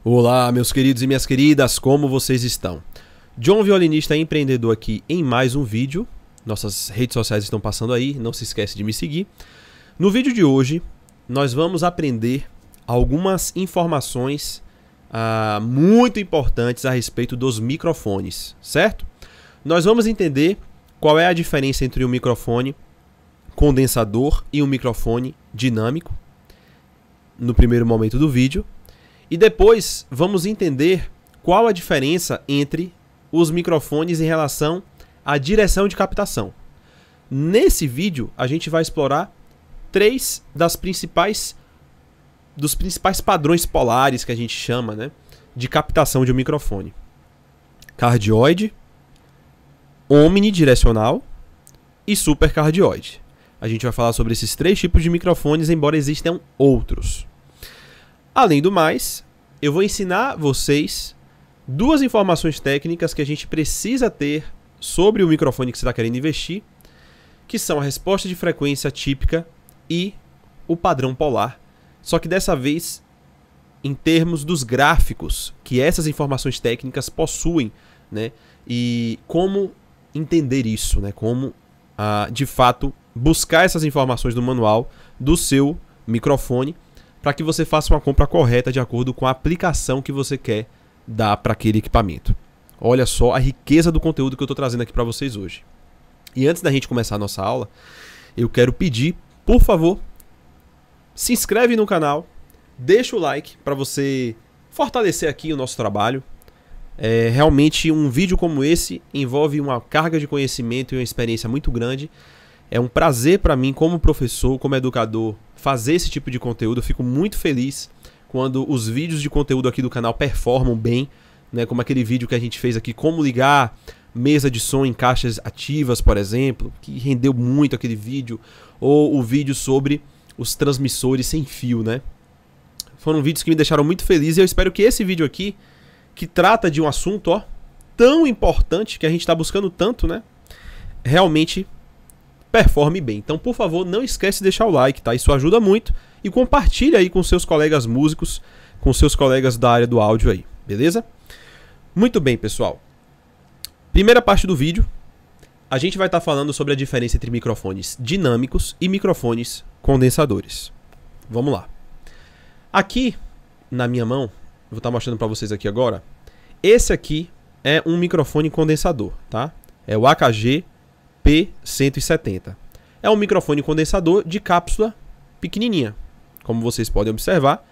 Olá, meus queridos e minhas queridas, como vocês estão? John Violinista Empreendedor aqui em mais um vídeo. Nossas redes sociais estão passando aí, não se esquece de me seguir. No vídeo de hoje, nós vamos aprender algumas informações muito importantes a respeito dos microfones, certo? Nós vamos entender qual é a diferença entre um microfone condensador e um microfone dinâmico no primeiro momento do vídeo. E depois vamos entender qual a diferença entre os microfones em relação à direção de captação. Nesse vídeo a gente vai explorar três dos principais padrões polares que a gente chama, né, de captação de um microfone: cardioide, omnidirecional e supercardioide. A gente vai falar sobre esses três tipos de microfones, embora existam outros. Além do mais, eu vou ensinar vocês duas informações técnicas que a gente precisa ter sobre o microfone que você está querendo investir, que são a resposta de frequência típica e o padrão polar, só que dessa vez em termos dos gráficos que essas informações técnicas possuem, né? E como entender isso, né? Como de fato buscar essas informações no manual do seu microfone, para que você faça uma compra correta de acordo com a aplicação que você quer dar para aquele equipamento. Olha só a riqueza do conteúdo que eu estou trazendo aqui para vocês hoje. E antes da gente começar a nossa aula, eu quero pedir, por favor, se inscreve no canal, deixa o like para você fortalecer aqui o nosso trabalho. Realmente um vídeo como esse envolve uma carga de conhecimento e uma experiência muito grande. É um prazer para mim, como professor, como educador, fazer esse tipo de conteúdo. Eu fico muito feliz quando os vídeos de conteúdo aqui do canal performam bem, né? Como aquele vídeo que a gente fez aqui, como ligar mesa de som em caixas ativas, por exemplo, que rendeu muito aquele vídeo, ou o vídeo sobre os transmissores sem fio, né? Foram vídeos que me deixaram muito feliz e eu espero que esse vídeo aqui, que trata de um assunto tão importante, que a gente está buscando tanto, né, realmente performe bem. Então, por favor, não esquece de deixar o like, tá? Isso ajuda muito. E compartilha aí com seus colegas músicos, com seus colegas da área do áudio aí, beleza? Muito bem, pessoal. Primeira parte do vídeo, a gente vai estar falando sobre a diferença entre microfones dinâmicos e microfones condensadores. Vamos lá. Aqui, na minha mão, vou estar mostrando para vocês aqui agora. Esse aqui é um microfone condensador, tá? É o AKG P170. É um microfone condensador de cápsula pequenininha. Como vocês podem observar,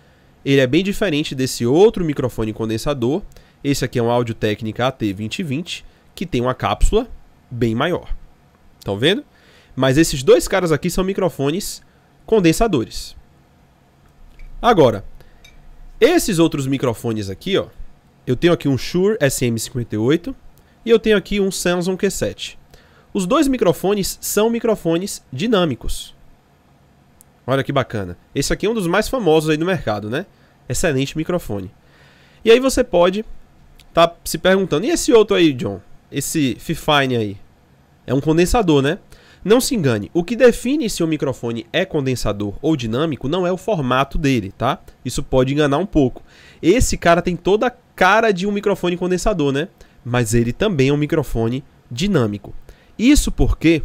ele é bem diferente desse outro microfone condensador. Esse aqui é um Audio-Technica AT2020, que tem uma cápsula bem maior. Estão vendo? Mas esses dois caras aqui são microfones condensadores. Agora, esses outros microfones aqui, eu tenho aqui um Shure SM58 e eu tenho aqui um Samson Q7. Os dois microfones são microfones dinâmicos. Olha que bacana. Esse aqui é um dos mais famosos aí do mercado, né? Excelente microfone. E aí você pode estar se perguntando, e esse outro aí, John? Esse Fifine aí? É um condensador, né? Não se engane, o que define se um microfone é condensador ou dinâmico não é o formato dele, tá? Isso pode enganar um pouco. Esse cara tem toda a cara de um microfone condensador, né? Mas ele também é um microfone dinâmico. Isso porque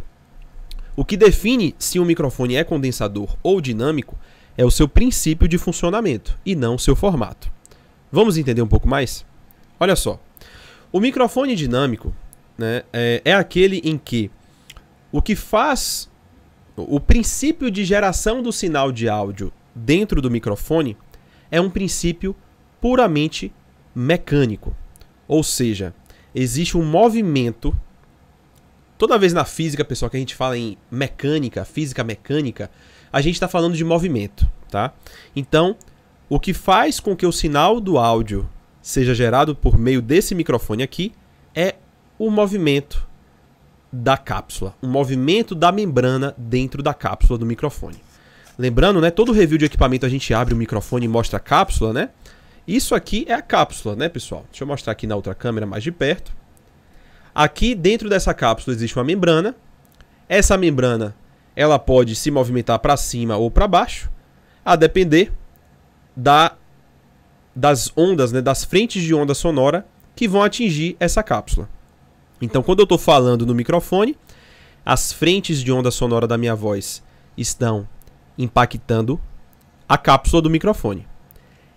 o que define se um microfone é condensador ou dinâmico é o seu princípio de funcionamento e não o seu formato. Vamos entender um pouco mais? Olha só, o microfone dinâmico, né, é aquele em que o que faz o princípio de geração do sinal de áudio dentro do microfone é um princípio puramente mecânico. Ou seja, existe um movimento. Toda vez na física, pessoal, que a gente fala em mecânica, física mecânica, a gente está falando de movimento, tá? Então, o que faz com que o sinal do áudio seja gerado por meio desse microfone aqui é o movimento da cápsula, o movimento da membrana dentro da cápsula do microfone. Lembrando, né, todo review de equipamento a gente abre o microfone e mostra a cápsula, né? Isso aqui é a cápsula, né, pessoal? Deixa eu mostrar aqui na outra câmera mais de perto. Aqui dentro dessa cápsula existe uma membrana. Essa membrana ela pode se movimentar para cima ou para baixo, a depender da das ondas, né, das frentes de onda sonora que vão atingir essa cápsula. Então, quando eu estou falando no microfone, as frentes de onda sonora da minha voz estão impactando a cápsula do microfone.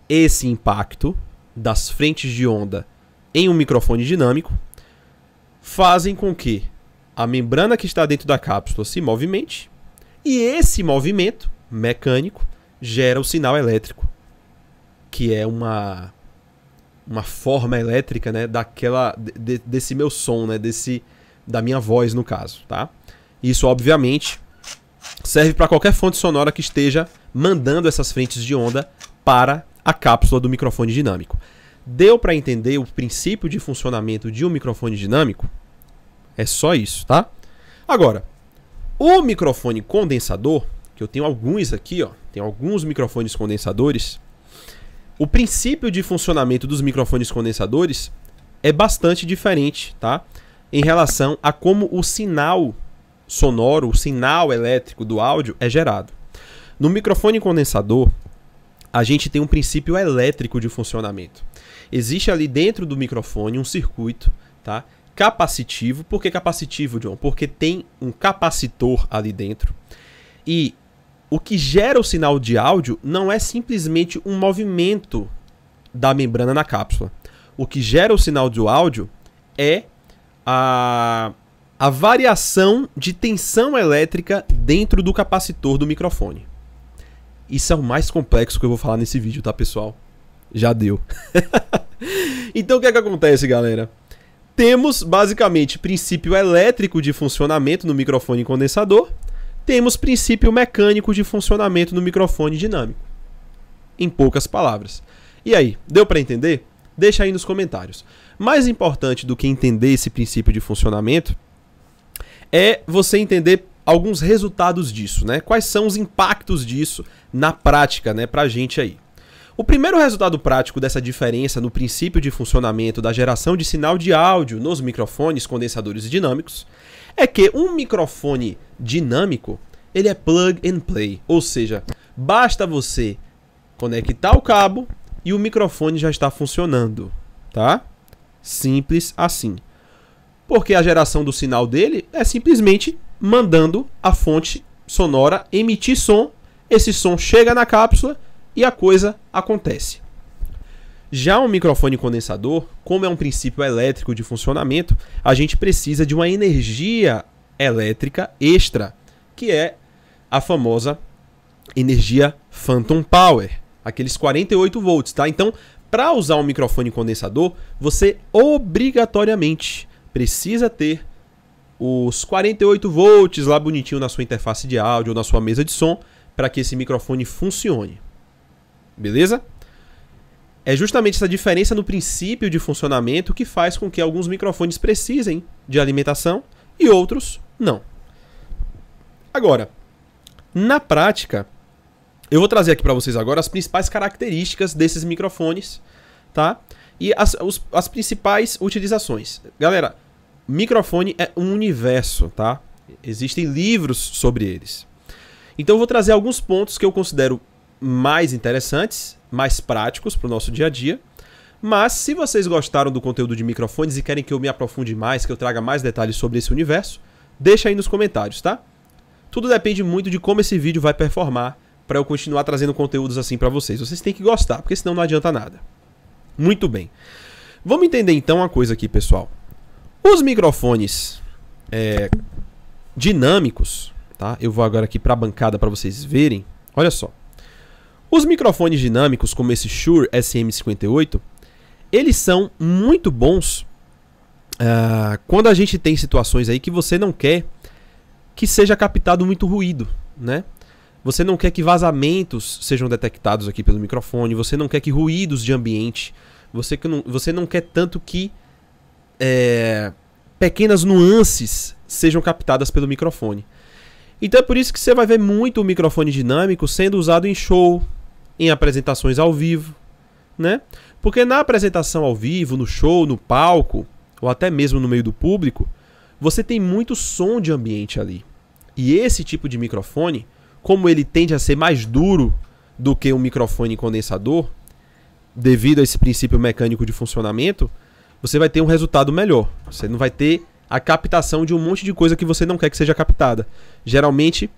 Esse impacto das frentes de onda em um microfone dinâmico fazem com que a membrana que está dentro da cápsula se movimente, e esse movimento mecânico gera o sinal elétrico, que é uma forma elétrica, né, desse meu som, né, da minha voz no caso, tá? Isso obviamente serve para qualquer fonte sonora que esteja mandando essas frentes de onda para a cápsula do microfone dinâmico. Deu para entender o princípio de funcionamento de um microfone dinâmico? É só isso, tá? Agora, o microfone condensador, que eu tenho alguns aqui, ó, tem alguns microfones condensadores. O princípio de funcionamento dos microfones condensadores é bastante diferente, tá? Em relação a como o sinal sonoro, o sinal elétrico do áudio é gerado. No microfone condensador, a gente tem um princípio elétrico de funcionamento. Existe ali dentro do microfone um circuito, tá, capacitivo. Por que capacitivo, John? Porque tem um capacitor ali dentro. E o que gera o sinal de áudio não é simplesmente um movimento da membrana na cápsula. O que gera o sinal de áudio é a variação de tensão elétrica dentro do capacitor do microfone. Isso é o mais complexo que eu vou falar nesse vídeo, tá, pessoal? Já deu. Então o que é que acontece, galera? Temos basicamente princípio elétrico de funcionamento no microfone condensador. Temos princípio mecânico de funcionamento no microfone dinâmico. Em poucas palavras. E aí, deu para entender? Deixa aí nos comentários. Mais importante do que entender esse princípio de funcionamento é você entender alguns resultados disso, né? Quais são os impactos disso na prática, né, pra gente aí. O primeiro resultado prático dessa diferença no princípio de funcionamento da geração de sinal de áudio nos microfones condensadores dinâmicos é que um microfone dinâmico, ele é plug and play, ou seja, basta você conectar o cabo e o microfone já está funcionando, tá? Simples assim. Porque a geração do sinal dele é simplesmente mandando a fonte sonora emitir som, esse som chega na cápsula e a coisa acontece. Já um microfone condensador, como é um princípio elétrico de funcionamento, a gente precisa de uma energia elétrica extra, que é a famosa energia phantom power, aqueles 48 volts, tá? Então, para usar um microfone condensador, você obrigatoriamente precisa ter os 48 volts lá bonitinho na sua interface de áudio ou na sua mesa de som para que esse microfone funcione. Beleza? É justamente essa diferença no princípio de funcionamento que faz com que alguns microfones precisem de alimentação e outros não. Agora, na prática, eu vou trazer aqui para vocês agora as principais características desses microfones, tá? E as principais utilizações. Galera, microfone é um universo, tá? Existem livros sobre eles. Então eu vou trazer alguns pontos que eu considero mais interessantes, mais práticos para o nosso dia a dia. Mas se vocês gostaram do conteúdo de microfones e querem que eu me aprofunde mais, que eu traga mais detalhes sobre esse universo, deixa aí nos comentários, tá? Tudo depende muito de como esse vídeo vai performar para eu continuar trazendo conteúdos assim para vocês. Vocês têm que gostar, porque senão não adianta nada. Muito bem. Vamos entender então uma coisa aqui, pessoal. Os microfones dinâmicos, tá? Eu vou agora aqui para a bancada para vocês verem. Olha só. Os microfones dinâmicos, como esse Shure SM58, eles são muito bons quando a gente tem situações aí que você não quer que seja captado muito ruído, né? Você não quer que vazamentos sejam detectados aqui pelo microfone, você não quer que ruídos de ambiente, você não quer tanto que pequenas nuances sejam captadas pelo microfone. Então é por isso que você vai ver muito o microfone dinâmico sendo usado em show, em apresentações ao vivo, né? Porque na apresentação ao vivo, no show, no palco, ou até mesmo no meio do público, você tem muito som de ambiente ali. E esse tipo de microfone, como ele tende a ser mais duro do que um microfone condensador, devido a esse princípio mecânico de funcionamento, você vai ter um resultado melhor. Você não vai ter a captação de um monte de coisa que você não quer que seja captada. Geralmente,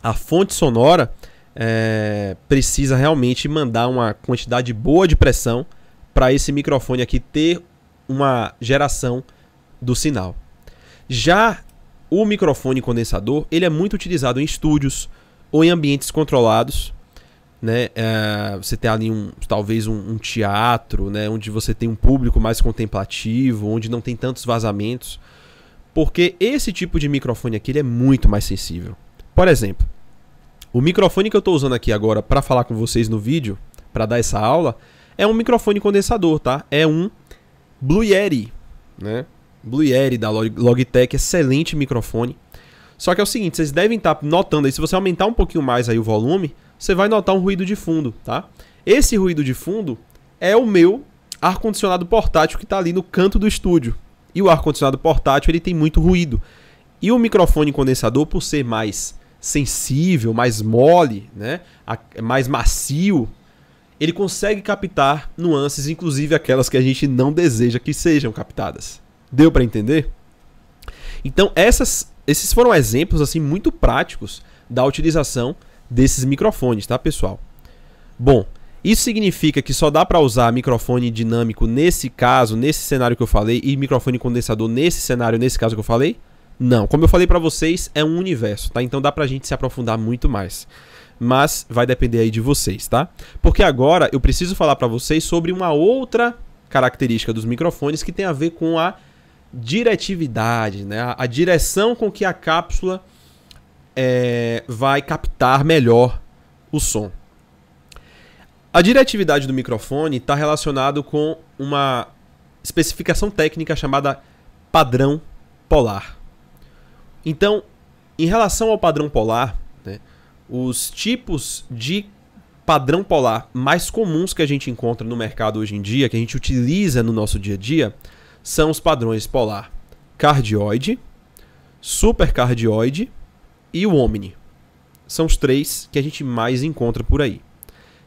a fonte sonora precisa realmente mandar uma quantidade boa de pressão para esse microfone aqui ter uma geração do sinal. Já o microfone condensador, ele é muito utilizado em estúdios ou em ambientes controlados, né? Você tem ali talvez um teatro, né? Onde você tem um público mais contemplativo, onde não tem tantos vazamentos, porque esse tipo de microfone aqui ele é muito mais sensível. Por exemplo, o microfone que eu estou usando aqui agora para falar com vocês no vídeo, para dar essa aula, é um microfone condensador, tá? É um Blue Yeti, né? Blue Yeti da Logitech, excelente microfone. Só que é o seguinte, vocês devem estar notando aí, se você aumentar um pouquinho mais aí o volume, você vai notar um ruído de fundo, tá? Esse ruído de fundo é o meu ar-condicionado portátil que está ali no canto do estúdio. E o ar-condicionado portátil ele tem muito ruído. E o microfone condensador, por ser mais sensível, mais mole, né? Mais macio, ele consegue captar nuances, inclusive aquelas que a gente não deseja que sejam captadas. Deu para entender? Então esses foram exemplos assim muito práticos da utilização desses microfones, tá, pessoal? Bom, isso significa que só dá para usar microfone dinâmico nesse caso, nesse cenário que eu falei, e microfone condensador nesse cenário, nesse caso que eu falei? Não, como eu falei para vocês, é um universo, tá? Então dá pra gente se aprofundar muito mais. Mas vai depender aí de vocês, tá? Porque agora eu preciso falar para vocês sobre uma outra característica dos microfones que tem a ver com a diretividade, né? A direção com que a cápsula vai captar melhor o som. A diretividade do microfone está relacionado com uma especificação técnica chamada padrão polar. Então, em relação ao padrão polar, né, os tipos de padrão polar mais comuns que a gente encontra no mercado hoje em dia, que a gente utiliza no nosso dia a dia, são os padrões polar cardioide, supercardioide e o omni. São os três que a gente mais encontra por aí.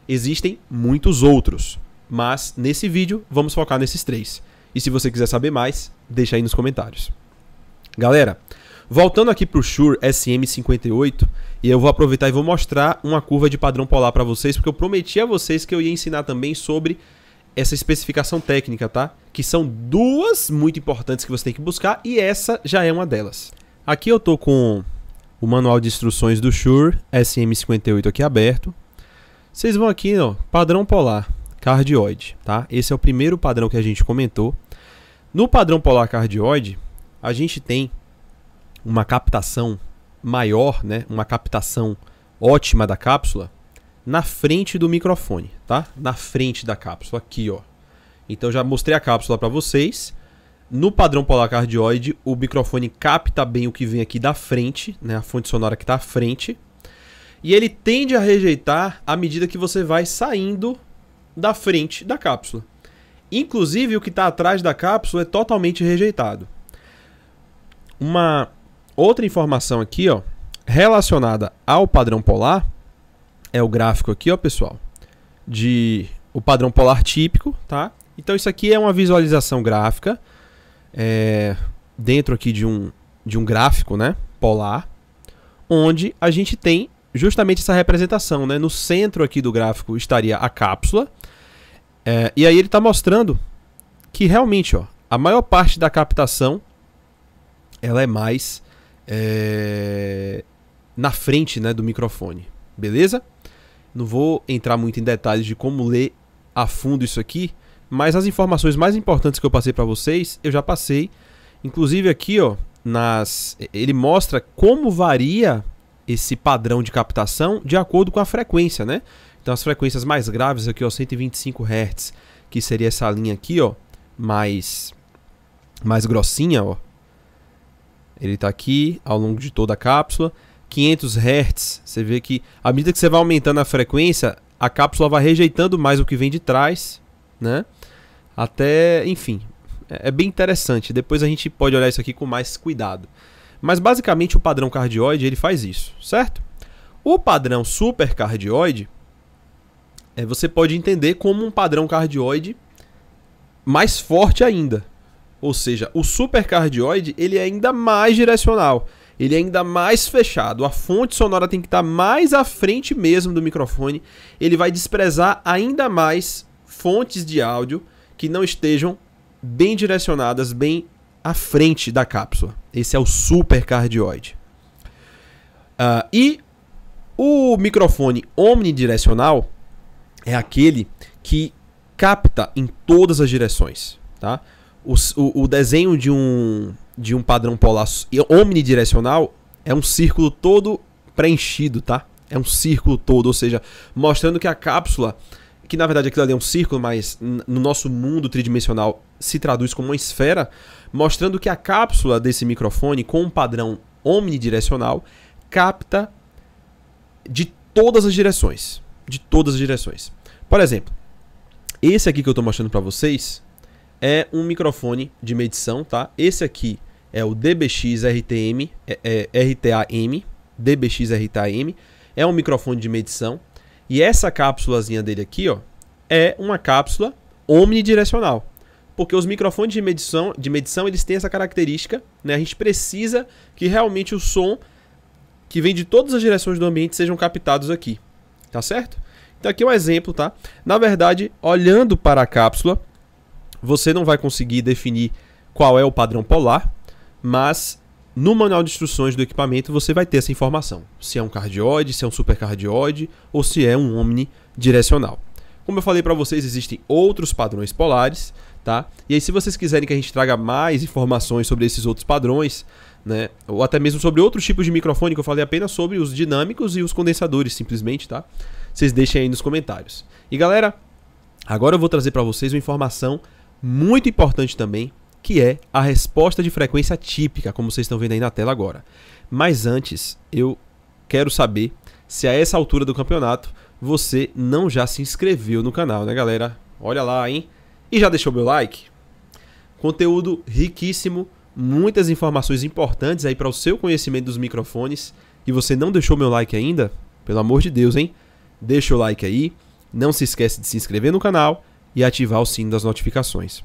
Existem muitos outros, mas nesse vídeo vamos focar nesses três. E se você quiser saber mais, deixa aí nos comentários. Galera, voltando aqui para o Shure SM58, e eu vou aproveitar e vou mostrar uma curva de padrão polar para vocês, porque eu prometi a vocês que eu ia ensinar também sobre essa especificação técnica, tá? Que são duas muito importantes que você tem que buscar, e essa já é uma delas. Aqui eu tô com o manual de instruções do Shure SM58 aqui aberto. Vocês vão aqui, ó, padrão polar cardioide, tá? Esse é o primeiro padrão que a gente comentou. No padrão polar cardioide, a gente tem uma captação maior, né? Uma captação ótima da cápsula na frente do microfone, tá? Na frente da cápsula, aqui, ó. Então já mostrei a cápsula para vocês. No padrão polar cardioide, o microfone capta bem o que vem aqui da frente, né? A fonte sonora que está à frente. E ele tende a rejeitar à medida que você vai saindo da frente da cápsula. Inclusive, o que está atrás da cápsula é totalmente rejeitado. Uma outra informação aqui, ó, relacionada ao padrão polar, é o gráfico aqui, ó, pessoal, o padrão polar típico, tá? Então isso aqui é uma visualização gráfica dentro aqui de um gráfico, né, polar, onde a gente tem justamente essa representação, né? No centro aqui do gráfico estaria a cápsula, e aí ele está mostrando que realmente, ó, a maior parte da captação ela é mais na frente, né, do microfone, beleza? Não vou entrar muito em detalhes de como ler a fundo isso aqui, mas as informações mais importantes que eu passei para vocês, eu já passei. Inclusive aqui, ó, ele mostra como varia esse padrão de captação de acordo com a frequência, né? Então as frequências mais graves aqui, ó, 125 Hz, que seria essa linha aqui, ó, mais grossinha, ó. Ele está aqui ao longo de toda a cápsula. 500 Hz, você vê que à medida que você vai aumentando a frequência, a cápsula vai rejeitando mais o que vem de trás, né? Até, enfim, é bem interessante. Depois a gente pode olhar isso aqui com mais cuidado. Mas basicamente o padrão cardioide ele faz isso, certo? O padrão supercardioide, você pode entender como um padrão cardioide mais forte ainda. Ou seja, o supercardioide ele é ainda mais direcional, ele é ainda mais fechado. A fonte sonora tem que estar mais à frente mesmo do microfone. Ele vai desprezar ainda mais fontes de áudio que não estejam bem direcionadas, bem à frente da cápsula. Esse é o supercardioide. E o microfone omnidirecional é aquele que capta em todas as direções, tá? O desenho de um padrão polar omnidirecional é um círculo todo preenchido, tá? É um círculo todo, ou seja, mostrando que a cápsula, que na verdade aquilo ali é um círculo, mas no nosso mundo tridimensional se traduz como uma esfera, mostrando que a cápsula desse microfone com um padrão omnidirecional capta de todas as direções. De todas as direções. Por exemplo, esse aqui que eu estou mostrando para vocês é um microfone de medição, tá? Esse aqui é o DBX RTM, RTAM, DBX RTAM, é um microfone de medição. E essa cápsulazinha dele aqui, ó, é uma cápsula omnidirecional. Porque os microfones de medição eles têm essa característica, né? A gente precisa que realmente o som que vem de todas as direções do ambiente sejam captados aqui, tá certo? Então aqui é um exemplo, tá? Na verdade, olhando para a cápsula, você não vai conseguir definir qual é o padrão polar, mas no manual de instruções do equipamento você vai ter essa informação. Se é um cardioide, se é um supercardioide ou se é um omnidirecional. Como eu falei para vocês, existem outros padrões polares, tá? E aí se vocês quiserem que a gente traga mais informações sobre esses outros padrões, né? Ou até mesmo sobre outros tipos de microfone, que eu falei apenas sobre os dinâmicos e os condensadores, simplesmente, tá? Vocês deixem aí nos comentários. E galera, agora eu vou trazer para vocês uma informação muito importante também, que é a resposta de frequência típica, como vocês estão vendo aí na tela agora. Mas antes, eu quero saber se a essa altura do campeonato você não já se inscreveu no canal, né, galera? Olha lá, hein? E já deixou meu like? Conteúdo riquíssimo, muitas informações importantes aí para o seu conhecimento dos microfones. E você não deixou meu like ainda? Pelo amor de Deus, hein? Deixa o like aí, não se esquece de se inscrever no canal e ativar o sino das notificações.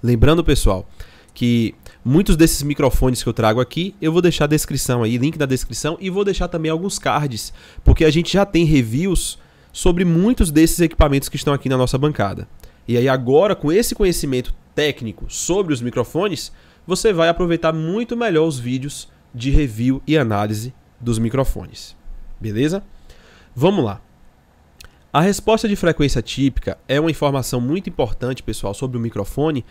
Lembrando, pessoal, que muitos desses microfones que eu trago aqui, eu vou deixar a descrição aí, link na descrição, e vou deixar também alguns cards, porque a gente já tem reviews sobre muitos desses equipamentos que estão aqui na nossa bancada. E aí agora, com esse conhecimento técnico sobre os microfones, você vai aproveitar muito melhor os vídeos de review e análise dos microfones. Beleza? Vamos lá. A resposta de frequência típica é uma informação muito importante, pessoal, sobre o microfone,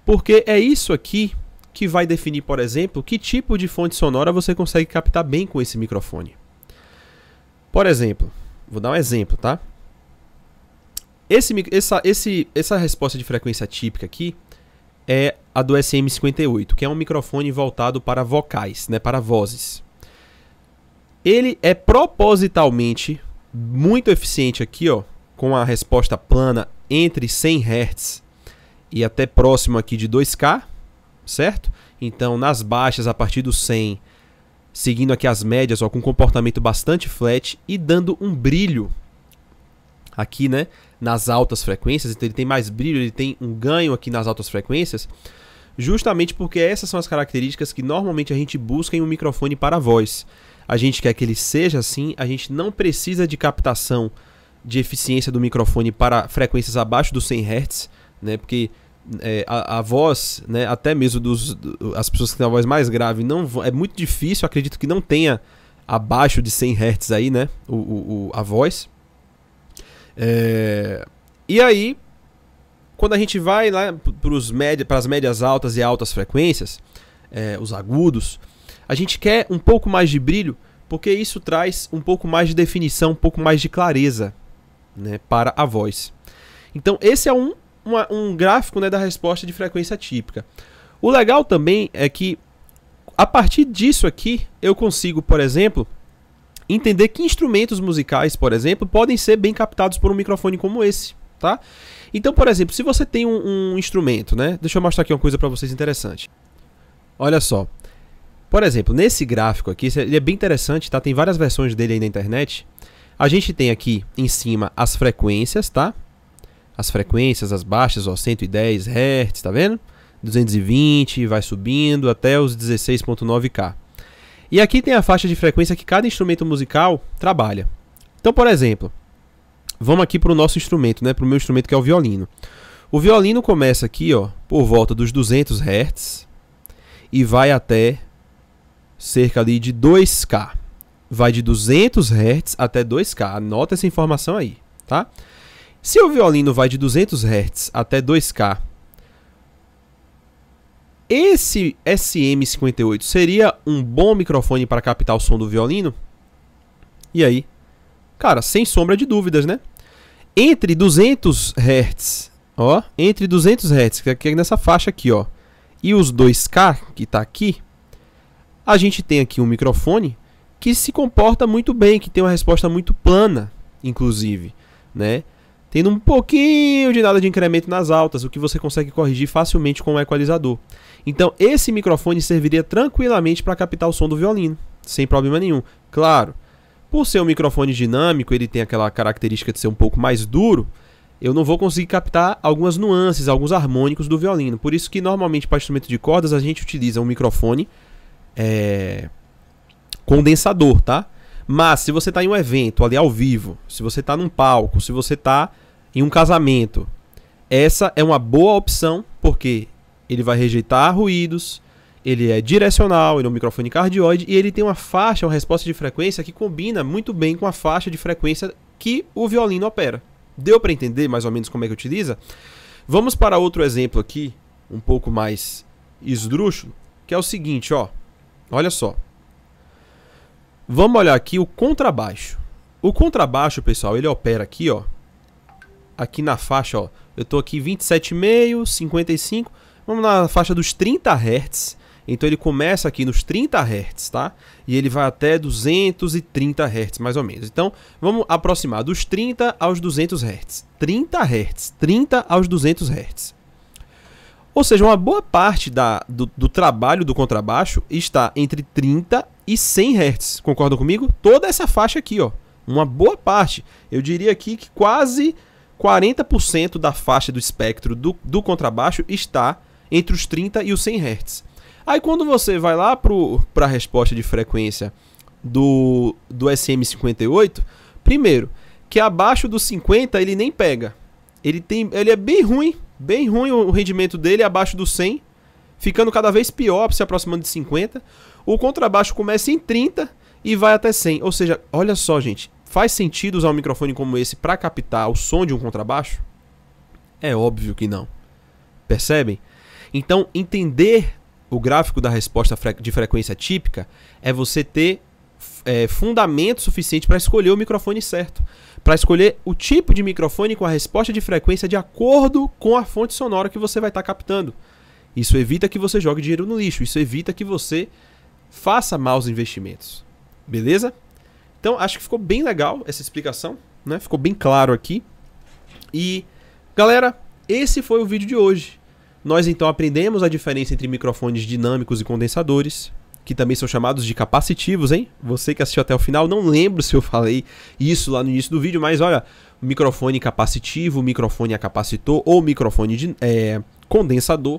porque é isso aqui que vai definir, por exemplo, que tipo de fonte sonora você consegue captar bem com esse microfone. Por exemplo, vou dar um exemplo, tá? Essa resposta de frequência típica aqui é a do SM58, que é um microfone voltado para vocais, né, para vozes. Ele é propositalmente muito eficiente aqui, ó, com a resposta plana entre 100 Hz e até próximo aqui de 2K, certo? Então, nas baixas, a partir do 100, seguindo aqui as médias, ó, com um comportamento bastante flat e dando um brilho aqui, né, nas altas frequências. Então, ele tem mais brilho, ele tem um ganho aqui nas altas frequências, justamente porque essas são as características que normalmente a gente busca em um microfone para voz. A gente quer que ele seja assim, a gente não precisa de captação de eficiência do microfone para frequências abaixo dos 100 Hz, né? Porque a voz, né, até mesmo as pessoas que têm a voz mais grave, é muito difícil, acredito que não tenha abaixo de 100 Hz aí, né, a voz. E aí, quando a gente vai lá para as médias altas e altas frequências, os agudos, a gente quer um pouco mais de brilho, porque isso traz um pouco mais de definição, um pouco mais de clareza, né, para a voz. Então esse é um gráfico, né, da resposta de frequência típica. O legal também é que a partir disso aqui eu consigo, por exemplo, entender que instrumentos musicais, por exemplo, podem ser bem captados por um microfone como esse, tá? Então, por exemplo, se você tem um instrumento, né, deixa eu mostrar aqui uma coisa para vocês interessante. Olha só. Por exemplo, nesse gráfico aqui, ele é bem interessante, tá? Tem várias versões dele aí na internet. A gente tem aqui em cima as frequências, tá? As frequências, as baixas, ó, 110 Hz, tá vendo? 220, vai subindo até os 16.9K. E aqui tem a faixa de frequência que cada instrumento musical trabalha. Então, por exemplo, vamos aqui para o nosso instrumento, né? Para o meu instrumento que é o violino. O violino começa aqui, ó, por volta dos 200 Hz e vai até cerca ali de 2K. Vai de 200 Hz até 2K. Anota essa informação aí, tá? Se o violino vai de 200 Hz até 2K, esse SM58 seria um bom microfone para captar o som do violino? E aí? Cara, sem sombra de dúvidas, né? Entre 200 Hz, ó, entre 200 Hz, que é nessa faixa aqui, ó, e os 2K, que está aqui, a gente tem aqui um microfone que se comporta muito bem, que tem uma resposta muito plana, inclusive, né? Tendo um pouquinho de nada de incremento nas altas, o que você consegue corrigir facilmente com o equalizador. Então, esse microfone serviria tranquilamente para captar o som do violino, sem problema nenhum. Claro, por ser um microfone dinâmico, ele tem aquela característica de ser um pouco mais duro, eu não vou conseguir captar algumas nuances, alguns harmônicos do violino. Por isso que, normalmente, para instrumento de cordas, a gente utiliza um microfone condensador, tá? Mas, se você está em um evento ali ao vivo, se você está num palco, se você está em um casamento, essa é uma boa opção, porque ele vai rejeitar ruídos, ele é direcional, ele é um microfone cardioide e ele tem uma faixa, uma resposta de frequência que combina muito bem com a faixa de frequência que o violino opera. Deu para entender mais ou menos como é que utiliza? Vamos para outro exemplo aqui, um pouco mais esdrúxulo, que é o seguinte, ó. Olha só. Vamos olhar aqui o contrabaixo. O contrabaixo, pessoal, ele opera aqui, ó. Aqui na faixa, ó. Eu tô aqui 27,5, 55. Vamos na faixa dos 30 Hz. Então ele começa aqui nos 30 Hz, tá? E ele vai até 230 Hz, mais ou menos. Então, vamos aproximar dos 30 aos 200 Hz. 30 Hz, 30 aos 200 Hz. Ou seja, uma boa parte do trabalho do contrabaixo está entre 30 e 100 Hz. Concordam comigo? Toda essa faixa aqui, ó. Uma boa parte. Eu diria aqui que quase 40% da faixa do espectro do contrabaixo está entre os 30 e os 100 Hz. Aí quando você vai lá para a resposta de frequência do SM58, primeiro, que abaixo dos 50 ele nem pega. Ele é bem ruim o rendimento dele abaixo do 100, ficando cada vez pior, se aproximando de 50. O contrabaixo começa em 30 e vai até 100. Ou seja, olha só, gente, faz sentido usar um microfone como esse para captar o som de um contrabaixo? É óbvio que não. Percebem? Então, entender o gráfico da resposta de frequência típica é você ter fundamento suficiente para escolher o microfone certo. Para escolher o tipo de microfone com a resposta de frequência de acordo com a fonte sonora que você vai estar captando. Isso evita que você jogue dinheiro no lixo. Isso evita que você faça maus investimentos. Beleza? Então, acho que ficou bem legal essa explicação, né? Ficou bem claro aqui. E, galera, esse foi o vídeo de hoje. Nós então aprendemos a diferença entre microfones dinâmicos e condensadores, que também são chamados de capacitivos, hein? Você que assistiu até o final, não lembro se eu falei isso lá no início do vídeo, mas olha, o microfone capacitivo, o microfone a capacitor ou o microfone condensador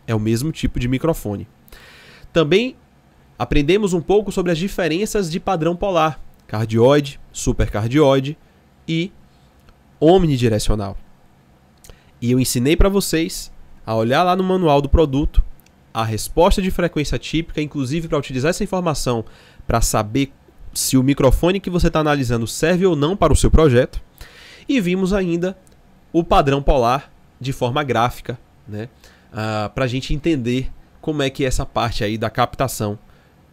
é o mesmo tipo de microfone. Também aprendemos um pouco sobre as diferenças de padrão polar, cardioide, supercardioide e omnidirecional. E eu ensinei para vocês a olhar lá no manual do produto a resposta de frequência típica, inclusive para utilizar essa informação para saber se o microfone que você está analisando serve ou não para o seu projeto. E vimos ainda o padrão polar de forma gráfica, né? Para a gente entender como é que é essa parte aí da captação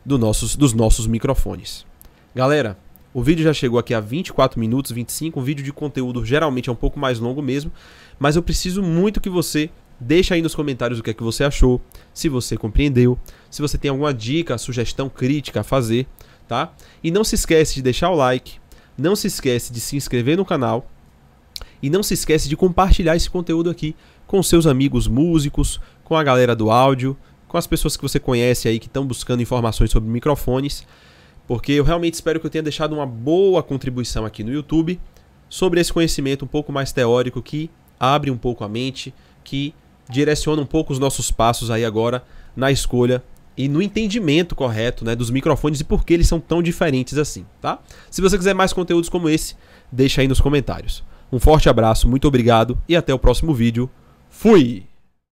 dos nossos microfones. Galera, o vídeo já chegou aqui a 24 minutos, 25, um vídeo de conteúdo geralmente é um pouco mais longo mesmo, mas eu preciso muito que você deixe aí nos comentários o que é que você achou, se você compreendeu, se você tem alguma dica, sugestão, crítica a fazer, tá? E não se esquece de deixar o like, não se esquece de se inscrever no canal e não se esquece de compartilhar esse conteúdo aqui com seus amigos músicos, com a galera do áudio, com as pessoas que você conhece aí que estão buscando informações sobre microfones, porque eu realmente espero que eu tenha deixado uma boa contribuição aqui no YouTube sobre esse conhecimento um pouco mais teórico que abre um pouco a mente, que direciona um pouco os nossos passos aí agora na escolha e no entendimento correto, né, dos microfones e por que eles são tão diferentes assim, tá? Se você quiser mais conteúdos como esse, deixa aí nos comentários. Um forte abraço, muito obrigado e até o próximo vídeo. Fui!